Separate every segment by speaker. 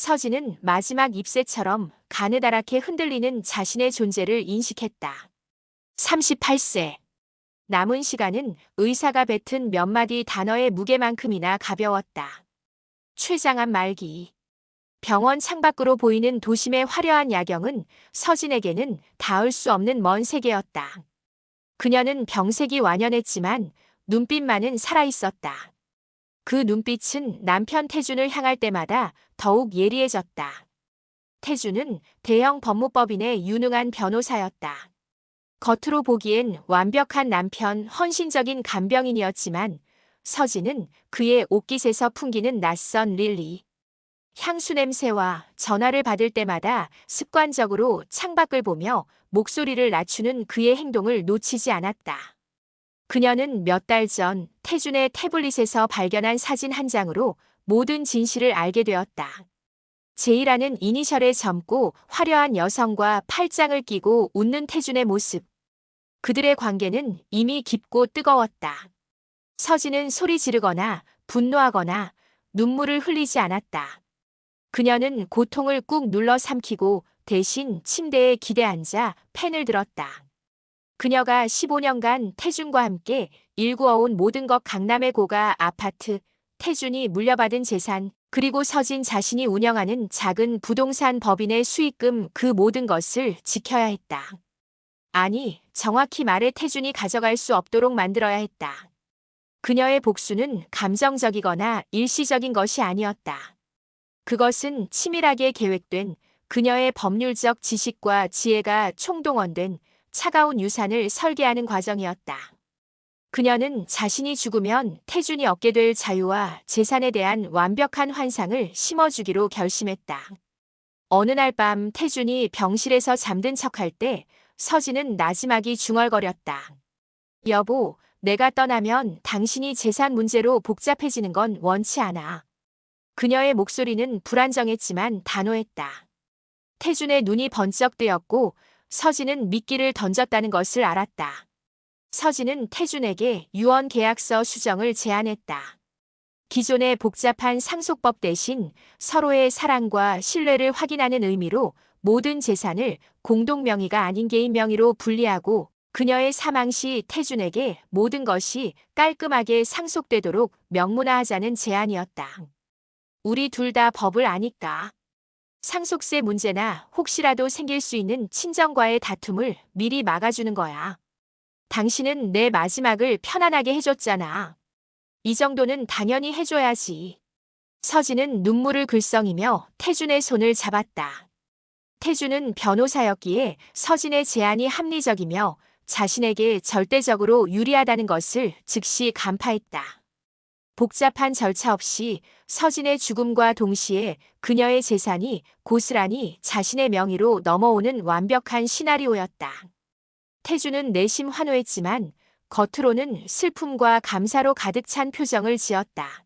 Speaker 1: 서진은 마지막 잎새처럼 가느다랗게 흔들리는 자신의 존재를 인식했다. 38세. 남은 시간은 의사가 뱉은 몇 마디 단어의 무게만큼이나 가벼웠다. 췌장암 말기. 병원 창밖으로 보이는 도심의 화려한 야경은 서진에게는 닿을 수 없는 먼 세계였다. 그녀는 병색이 완연했지만 눈빛만은 살아있었다. 그 눈빛은 남편 태준을 향할 때마다 더욱 예리해졌다. 태준은 대형 법무법인의 유능한 변호사였다. 겉으로 보기엔 완벽한 남편, 헌신적인 간병인이었지만 서진은 그의 옷깃에서 풍기는 낯선 릴리. 향수 냄새와 전화를 받을 때마다 습관적으로 창밖을 보며 목소리를 낮추는 그의 행동을 놓치지 않았다. 그녀는 몇 달 전 태준의 태블릿에서 발견한 사진 한 장으로 모든 진실을 알게 되었다. 제이라는 이니셜의 젊고 화려한 여성과 팔짱을 끼고 웃는 태준의 모습. 그들의 관계는 이미 깊고 뜨거웠다. 서진은 소리 지르거나 분노하거나 눈물을 흘리지 않았다. 그녀는 고통을 꾹 눌러 삼키고 대신 침대에 기대앉아 펜을 들었다. 그녀가 15년간 태준과 함께 일구어온 모든 것, 강남의 고가 아파트, 태준이 물려받은 재산, 그리고 서진 자신이 운영하는 작은 부동산 법인의 수익금, 그 모든 것을 지켜야 했다. 아니, 정확히 말해 태준이 가져갈 수 없도록 만들어야 했다. 그녀의 복수는 감정적이거나 일시적인 것이 아니었다. 그것은 치밀하게 계획된 그녀의 법률적 지식과 지혜가 총동원된 차가운 유산을 설계하는 과정이었다. 그녀는 자신이 죽으면 태준이 얻게 될 자유와 재산에 대한 완벽한 환상을 심어주기로 결심했다. 어느 날 밤 태준이 병실에서 잠든 척할 때 서진은 나지막이 중얼거렸다. 여보, 내가 떠나면 당신이 재산 문제로 복잡해지는 건 원치 않아. 그녀의 목소리는 불안정했지만 단호했다. 태준의 눈이 번쩍 뜨였고 서진은 미끼를 던졌다는 것을 알았다. 서진은 태준에게 유언 계약서 수정을 제안했다. 기존의 복잡한 상속법 대신 서로의 사랑과 신뢰를 확인하는 의미로 모든 재산을 공동 명의가 아닌 개인 명의로 분리하고 그녀의 사망 시 태준에게 모든 것이 깔끔하게 상속되도록 명문화하자는 제안이었다. 우리 둘 다 법을 아니까. 상속세 문제나 혹시라도 생길 수 있는 친정과의 다툼을 미리 막아주는 거야. 당신은 내 마지막을 편안하게 해줬잖아. 이 정도는 당연히 해줘야지. 서진은 눈물을 글썽이며 태준의 손을 잡았다. 태준은 변호사였기에 서진의 제안이 합리적이며 자신에게 절대적으로 유리하다는 것을 즉시 간파했다. 복잡한 절차 없이 서진의 죽음과 동시에 그녀의 재산이 고스란히 자신의 명의로 넘어오는 완벽한 시나리오였다. 태준은 내심 환호했지만 겉으로는 슬픔과 감사로 가득 찬 표정을 지었다.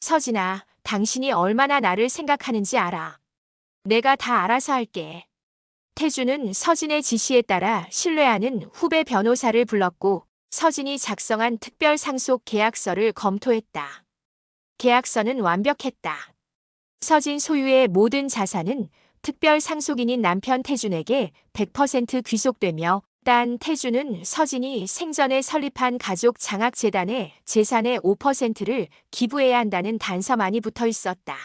Speaker 1: 서진아, 당신이 얼마나 나를 생각하는지 알아. 내가 다 알아서 할게. 태준은 서진의 지시에 따라 신뢰하는 후배 변호사를 불렀고 서진이 작성한 특별 상속 계약서를 검토했다. 계약서는 완벽했다. 서진 소유의 모든 자산은 특별 상속인인 남편 태준에게 100% 귀속되며 단 태준은 서진이 생전에 설립한 가족 장학재단에 재산의 5%를 기부해야 한다는 단서만이 붙어 있었다.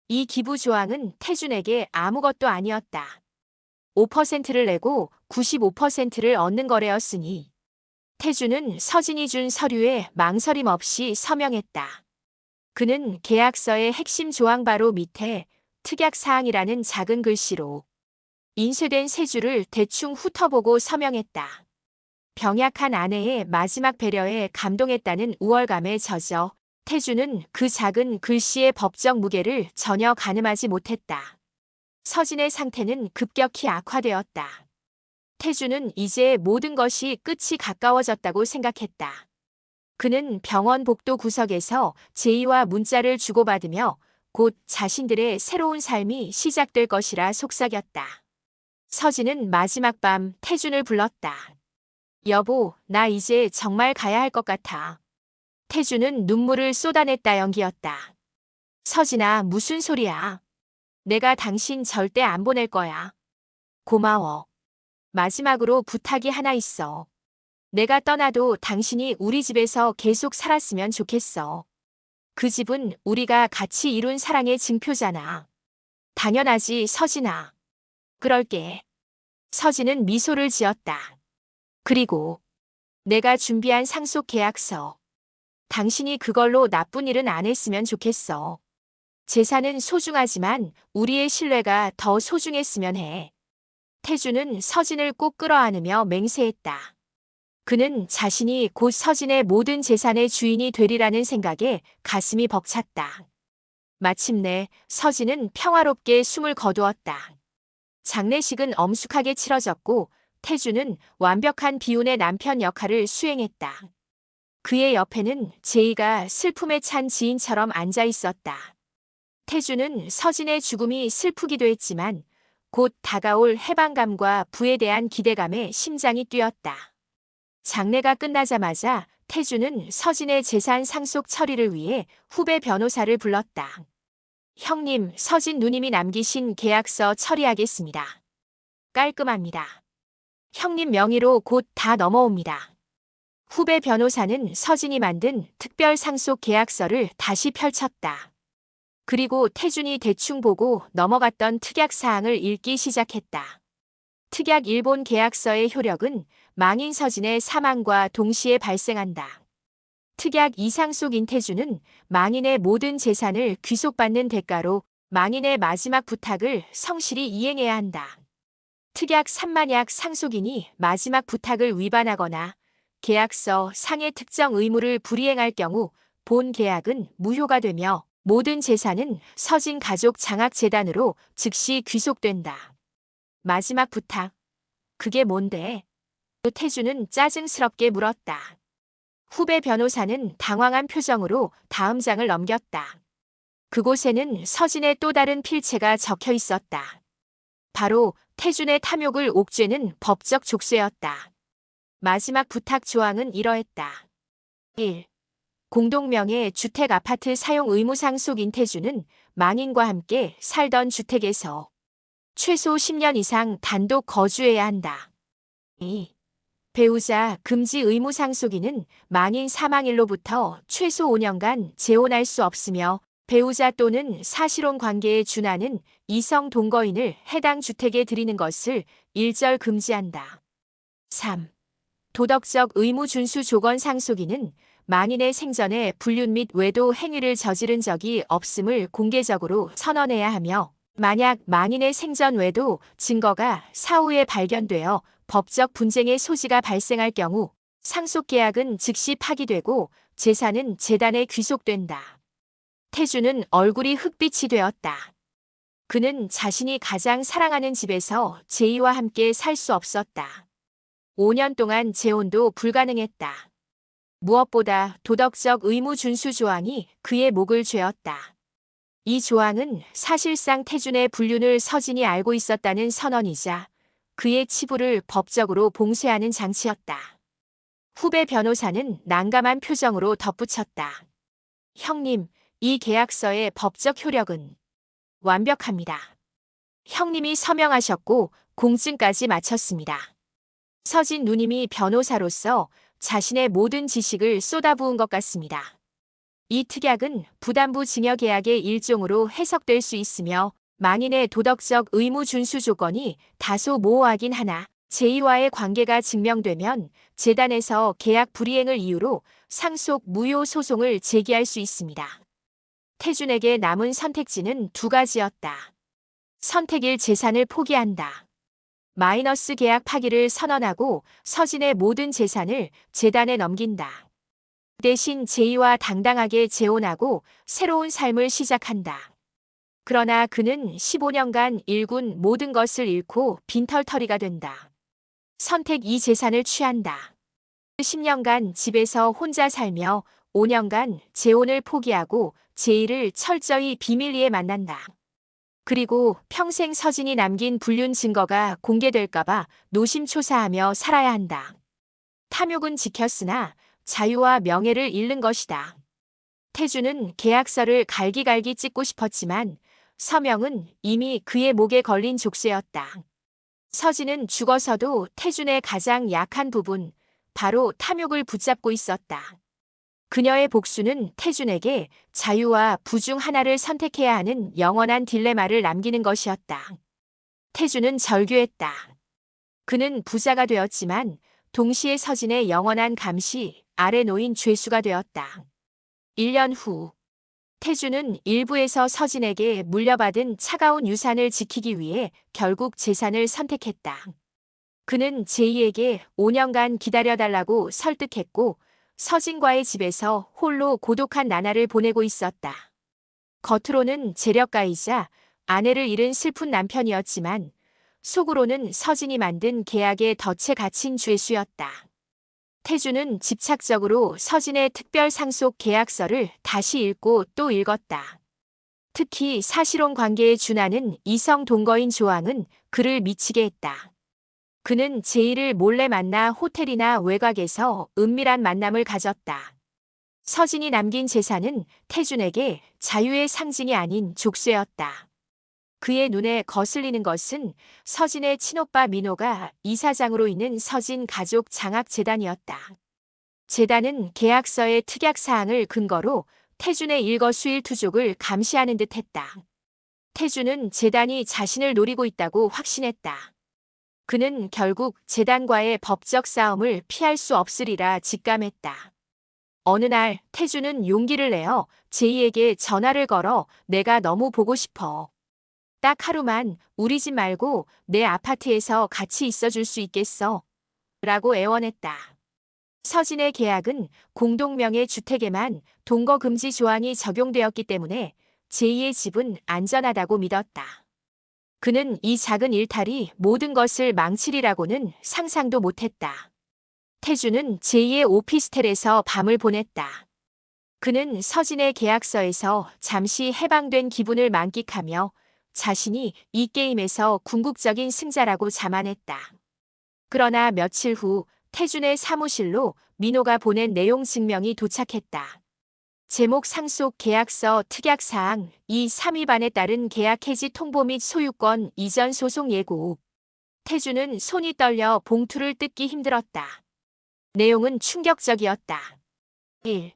Speaker 1: 이 기부 조항은 태준에게 아무것도 아니었다. 5%를 내고 95%를 얻는 거래였으니 태준은 서진이 준 서류에 망설임 없이 서명했다. 그는 계약서의 핵심 조항 바로 밑에 특약사항이라는 작은 글씨로 인쇄된 세 줄을 대충 훑어보고 서명했다. 병약한 아내의 마지막 배려에 감동했다는 우월감에 젖어 태준은 그 작은 글씨의 법적 무게를 전혀 가늠하지 못했다. 서진의 상태는 급격히 악화되었다. 태준은 이제 모든 것이 끝이 가까워졌다고 생각했다. 그는 병원 복도 구석에서 제이와 문자를 주고받으며 곧 자신들의 새로운 삶이 시작될 것이라 속삭였다. 서진은 마지막 밤 태준을 불렀다. 여보, 나 이제 정말 가야 할 것 같아. 태준은 눈물을 쏟아냈다 연기였다. 서진아, 무슨 소리야. 내가 당신 절대 안 보낼 거야. 고마워. 마지막으로 부탁이 하나 있어. 내가 떠나도 당신이 우리 집에서 계속 살았으면 좋겠어. 그 집은 우리가 같이 이룬 사랑의 증표잖아. 당연하지, 서진아. 그럴게. 서진은 미소를 지었다. 그리고 내가 준비한 상속 계약서. 당신이 그걸로 나쁜 일은 안 했으면 좋겠어. 재산은 소중하지만 우리의 신뢰가 더 소중했으면 해. 태주는 서진을 꼭 끌어안으며 맹세했다. 그는 자신이 곧 서진의 모든 재산의 주인이 되리라는 생각에 가슴이 벅찼다. 마침내 서진은 평화롭게 숨을 거두었다. 장례식은 엄숙하게 치러졌고 태주는 완벽한 비운의 남편 역할을 수행했다. 그의 옆에는 제이가 슬픔에 찬 지인처럼 앉아 있었다. 태주는 서진의 죽음이 슬프기도 했지만 곧 다가올 해방감과 부에 대한 기대감에 심장이 뛰었다. 장례가 끝나자마자 태주는 서진의 재산 상속 처리를 위해 후배 변호사를 불렀다. 형님, 서진 누님이 남기신 계약서 처리하겠습니다. 깔끔합니다. 형님 명의로 곧 다 넘어옵니다. 후배 변호사는 서진이 만든 특별 상속 계약서를 다시 펼쳤다. 그리고 태준이 대충 보고 넘어갔던 특약 사항을 읽기 시작했다. 특약 일본 계약서의 효력은 망인 서진의 사망과 동시에 발생한다. 특약 이상속 인태주는 망인의 모든 재산을 귀속받는 대가로 망인의 마지막 부탁을 성실히 이행해야 한다. 특약 3만약 상속인이 마지막 부탁을 위반하거나 계약서 상의 특정 의무를 불이행할 경우 본 계약은 무효가 되며 모든 재산은 서진 가족 장학재단으로 즉시 귀속된다. 마지막 부탁. 그게 뭔데? 태주는 짜증스럽게 물었다. 후배 변호사는 당황한 표정으로 다음 장을 넘겼다. 그곳에는 서진의 또 다른 필체가 적혀 있었다. 바로 태준의 탐욕을 옥죄는 법적 족쇄였다. 마지막 부탁 조항은 이러했다. 1. 공동명의 주택 아파트 사용 의무 상속 인태주는 망인과 함께 살던 주택에서 최소 10년 이상 단독 거주해야 한다. 2. 배우자 금지 의무 상속인은 망인 사망일로부터 최소 5년간 재혼할 수 없으며 배우자 또는 사실혼 관계에 준하는 이성 동거인을 해당 주택에 들이는 것을 일절 금지한다. 3. 도덕적 의무 준수 조건 상속인은 망인의 생전에 불륜 및 외도 행위를 저지른 적이 없음을 공개적으로 선언해야 하며 만약 망인의 생전 외도 증거가 사후에 발견되어 법적 분쟁의 소지가 발생할 경우 상속계약은 즉시 파기되고 재산은 재단에 귀속된다. 태주는 얼굴이 흑빛이 되었다. 그는 자신이 가장 사랑하는 집에서 제이와 함께 살 수 없었다. 5년 동안 재혼도 불가능했다. 무엇보다 도덕적 의무 준수 조항이 그의 목을 죄었다. 이 조항은 사실상 태준의 불륜을 서진이 알고 있었다는 선언이자 그의 치부를 법적으로 봉쇄하는 장치였다. 후배 변호사는 난감한 표정으로 덧붙였다. 형님, 이 계약서의 법적 효력은 완벽합니다. 형님이 서명하셨고 공증까지 마쳤습니다. 서진 누님이 변호사로서 자신의 모든 지식을 쏟아부은 것 같습니다. 이 특약은 부담부 증여 계약의 일종으로 해석될 수 있으며 망인의 도덕적 의무 준수 조건이 다소 모호하긴 하나 제이와의 관계가 증명되면 재단에서 계약 불이행을 이유로 상속 무효 소송을 제기할 수 있습니다. 태준에게 남은 선택지는 두 가지였다. 선택 1. 재산을 포기한다. 마이너스 계약 파기를 선언하고 서진의 모든 재산을 재단에 넘긴다. 대신 제이와 당당하게 재혼하고 새로운 삶을 시작한다. 그러나 그는 15년간 일군 모든 것을 잃고 빈털터리가 된다. 선택 2. 재산을 취한다. 10년간 집에서 혼자 살며 5년간 재혼을 포기하고 제이를 철저히 비밀리에 만난다. 그리고 평생 서진이 남긴 불륜 증거가 공개될까봐 노심초사하며 살아야 한다. 탐욕은 지켰으나 자유와 명예를 잃는 것이다. 태주는 계약서를 갈기갈기 찢고 싶었지만 서명은 이미 그의 목에 걸린 족쇄였다. 서진은 죽어서도 태준의 가장 약한 부분, 바로 탐욕을 붙잡고 있었다. 그녀의 복수는 태준에게 자유와 부중 하나를 선택해야 하는 영원한 딜레마를 남기는 것이었다. 태준은 절규했다. 그는 부자가 되었지만 동시에 서진의 영원한 감시 아래 놓인 죄수가 되었다. 1년 후, 태준은 일부에서 서진에게 물려받은 차가운 유산을 지키기 위해 결국 재산을 선택했다. 그는 제이에게 5년간 기다려달라고 설득했고 서진과의 집에서 홀로 고독한 나날을 보내고 있었다. 겉으로는 재력가이자 아내를 잃은 슬픈 남편이었지만 속으로는 서진이 만든 계약에 덫에 갇힌 죄수였다. 태준은 집착적으로 서진의 특별 상속 계약서를 다시 읽고 또 읽었다. 특히 사실혼 관계에 준하는 이성 동거인 조항은 그를 미치게 했다. 그는 제이를 몰래 만나 호텔이나 외곽에서 은밀한 만남을 가졌다. 서진이 남긴 재산은 태준에게 자유의 상징이 아닌 족쇄였다. 그의 눈에 거슬리는 것은 서진의 친오빠 민호가 이사장으로 있는 서진 가족 장학재단이었다. 재단은 계약서의 특약사항을 근거로 태준의 일거수일투족을 감시하는 듯 했다. 태준은 재단이 자신을 노리고 있다고 확신했다. 그는 결국 재단과의 법적 싸움을 피할 수 없으리라 직감했다. 어느 날 태준은 용기를 내어 제이에게 전화를 걸어 내가 너무 보고 싶어. 딱 하루만 우리 집 말고 내 아파트에서 같이 있어줄 수 있겠어? 라고 애원했다. 서진의 계약은 공동명의 주택에만 동거금지 조항이 적용되었기 때문에 제이의 집은 안전하다고 믿었다. 그는 이 작은 일탈이 모든 것을 망치리라고는 상상도 못했다. 태준은 제이의 오피스텔에서 밤을 보냈다. 그는 서진의 계약서에서 잠시 해방된 기분을 만끽하며 자신이 이 게임에서 궁극적인 승자라고 자만했다. 그러나 며칠 후 태준의 사무실로 민호가 보낸 내용 증명이 도착했다. 제목 상속 계약서 특약사항 2-3위반에 따른 계약 해지 통보 및 소유권 이전 소송 예고. 태준은 손이 떨려 봉투를 뜯기 힘들었다. 내용은 충격적이었다. 1.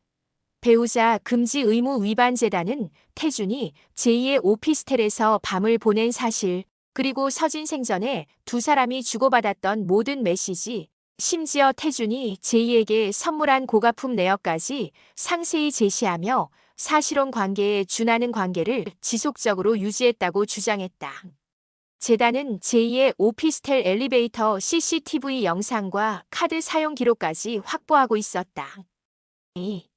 Speaker 1: 배우자 금지 의무 위반 재단은 태준이 제2의 오피스텔에서 밤을 보낸 사실, 그리고 서진 생전에 두 사람이 주고받았던 모든 메시지, 심지어 태준이 제이에게 선물한 고가품 내역까지 상세히 제시하며 사실혼 관계에 준하는 관계를 지속적으로 유지했다고 주장했다. 재단은 제이의 오피스텔 엘리베이터 CCTV 영상과 카드 사용 기록까지 확보하고 있었다. 2.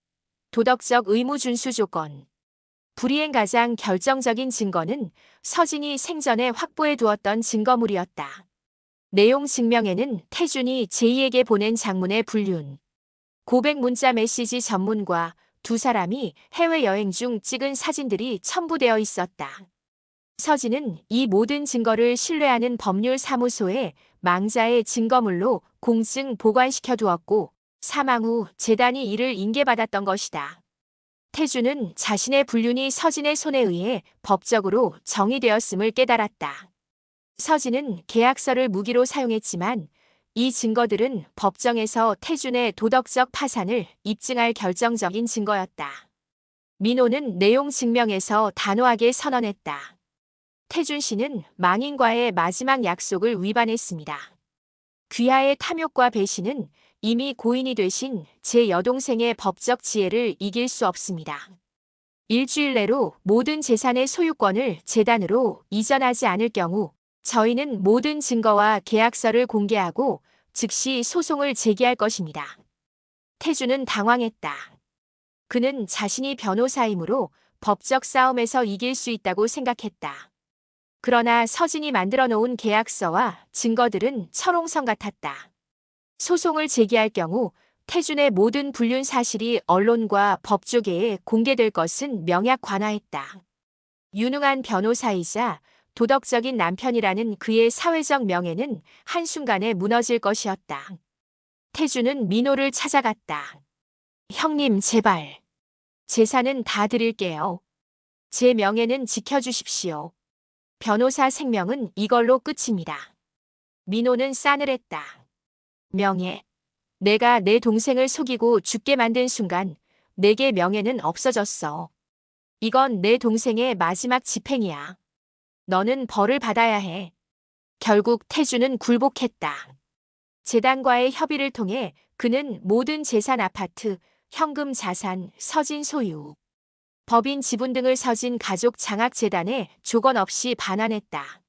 Speaker 1: 도덕적 의무 준수 조건. 불이행 가장 결정적인 증거는 서진이 생전에 확보해 두었던 증거물이었다. 내용 증명에는 태준이 제이에게 보낸 장문의 불륜, 고백 문자 메시지 전문과 두 사람이 해외여행 중 찍은 사진들이 첨부되어 있었다. 서진은 이 모든 증거를 신뢰하는 법률사무소에 망자의 증거물로 공증 보관시켜 두었고 사망 후 재단이 이를 인계받았던 것이다. 태준은 자신의 불륜이 서진의 손에 의해 법적으로 정의되었음을 깨달았다. 서진은 계약서를 무기로 사용했지만 이 증거들은 법정에서 태준의 도덕적 파산을 입증할 결정적인 증거였다. 민호는 내용 증명에서 단호하게 선언했다. 태준 씨는 망인과의 마지막 약속을 위반했습니다. 귀하의 탐욕과 배신은 이미 고인이 되신 제 여동생의 법적 지혜를 이길 수 없습니다. 일주일 내로 모든 재산의 소유권을 재단으로 이전하지 않을 경우 저희는 모든 증거와 계약서를 공개하고 즉시 소송을 제기할 것입니다. 태준은 당황했다. 그는 자신이 변호사이므로 법적 싸움에서 이길 수 있다고 생각했다. 그러나 서진이 만들어 놓은 계약서와 증거들은 철옹성 같았다. 소송을 제기할 경우 태준의 모든 불륜 사실이 언론과 법조계에 공개될 것은 명약 관화했다. 유능한 변호사이자 도덕적인 남편이라는 그의 사회적 명예는 한순간에 무너질 것이었다. 태준은 민호를 찾아갔다. 형님, 제발. 재산은 다 드릴게요. 제 명예는 지켜주십시오. 변호사 생명은 이걸로 끝입니다. 민호는 싸늘했다. 명예. 내가 내 동생을 속이고 죽게 만든 순간 내게 명예는 없어졌어. 이건 내 동생의 마지막 집행이야. 너는 벌을 받아야 해. 결국 태주는 굴복했다. 재단과의 협의를 통해 그는 모든 재산 아파트, 현금 자산, 서진 소유, 법인 지분 등을 서진 가족 장학재단에 조건 없이 반환했다.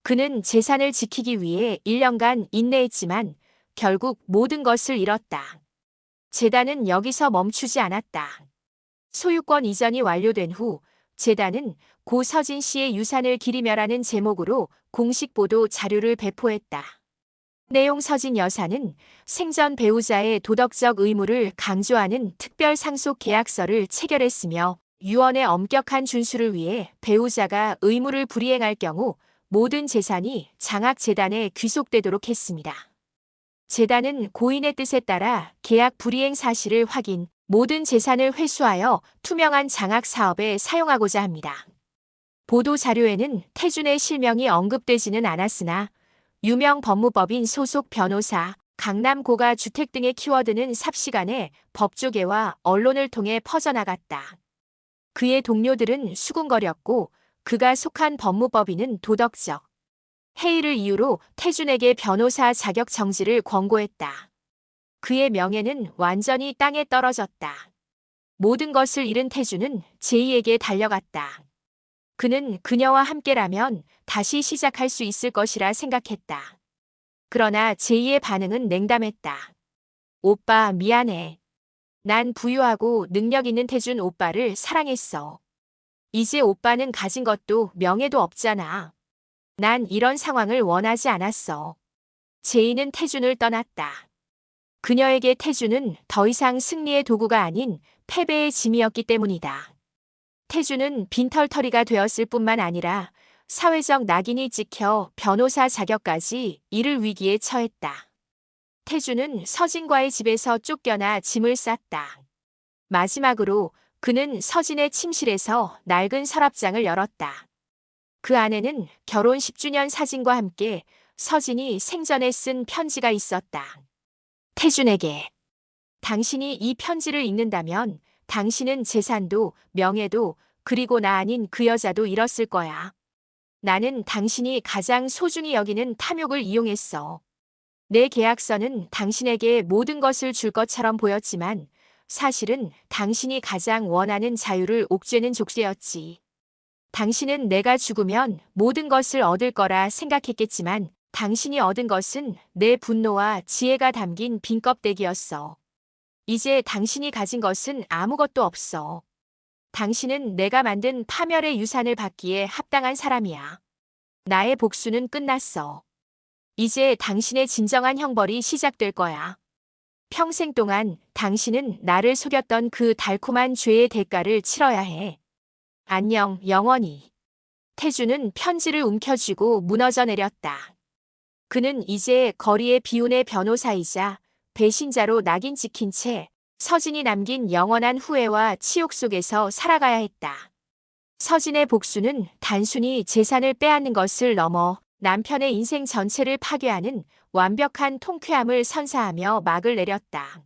Speaker 1: 그는 재산을 지키기 위해 1년간 인내했지만 결국 모든 것을 잃었다. 재단은 여기서 멈추지 않았다. 소유권 이전이 완료된 후 재단은 고 서진 씨의 유산을 기리며라는 제목으로 공식 보도 자료를 배포했다. 내용 서진 여사는 생전 배우자의 도덕적 의무를 강조하는 특별 상속 계약서를 체결했으며 유언의 엄격한 준수를 위해 배우자가 의무를 불이행할 경우 모든 재산이 장학재단에 귀속되도록 했습니다. 재단은 고인의 뜻에 따라 계약 불이행 사실을 확인, 모든 재산을 회수하여 투명한 장학 사업에 사용하고자 합니다. 보도 자료에는 태준의 실명이 언급되지는 않았으나 유명 법무법인 소속 변호사, 강남 고가 주택 등의 키워드는 삽시간에 법조계와 언론을 통해 퍼져나갔다. 그의 동료들은 수군거렸고 그가 속한 법무법인은 도덕적 해이를 이유로 태준에게 변호사 자격 정지를 권고했다. 그의 명예는 완전히 땅에 떨어졌다. 모든 것을 잃은 태준은 제이에게 달려갔다. 그는 그녀와 함께라면 다시 시작할 수 있을 것이라 생각했다. 그러나 제이의 반응은 냉담했다. 오빠, 미안해. 난 부유하고 능력 있는 태준 오빠를 사랑했어. 이제 오빠는 가진 것도 명예도 없잖아. 난 이런 상황을 원하지 않았어. 제이는 태준을 떠났다. 그녀에게 태준은 더 이상 승리의 도구가 아닌 패배의 짐이었기 때문이다. 태준은 빈털터리가 되었을 뿐만 아니라 사회적 낙인이 찍혀 변호사 자격까지 잃을 위기에 처했다. 태준은 서진과의 집에서 쫓겨나 짐을 쌌다. 마지막으로 그는 서진의 침실에서 낡은 서랍장을 열었다. 그 안에는 결혼 10주년 사진과 함께 서진이 생전에 쓴 편지가 있었다. 태준에게. 당신이 이 편지를 읽는다면 당신은 재산도 명예도 그리고 나 아닌 그 여자도 잃었을 거야. 나는 당신이 가장 소중히 여기는 탐욕을 이용했어. 내 계약서는 당신에게 모든 것을 줄 것처럼 보였지만 사실은 당신이 가장 원하는 자유를 옥죄는 족쇄였지. 당신은 내가 죽으면 모든 것을 얻을 거라 생각했겠지만 당신이 얻은 것은 내 분노와 지혜가 담긴 빈 껍데기였어. 이제 당신이 가진 것은 아무것도 없어. 당신은 내가 만든 파멸의 유산을 받기에 합당한 사람이야. 나의 복수는 끝났어. 이제 당신의 진정한 형벌이 시작될 거야. 평생 동안 당신은 나를 속였던 그 달콤한 죄의 대가를 치러야 해. 안녕, 영원히. 태준은 편지를 움켜쥐고 무너져 내렸다. 그는 이제 거리의 비운의 변호사이자 배신자로 낙인 찍힌 채 서진이 남긴 영원한 후회와 치욕 속에서 살아가야 했다. 서진의 복수는 단순히 재산을 빼앗는 것을 넘어 남편의 인생 전체를 파괴하는 완벽한 통쾌함을 선사하며 막을 내렸다.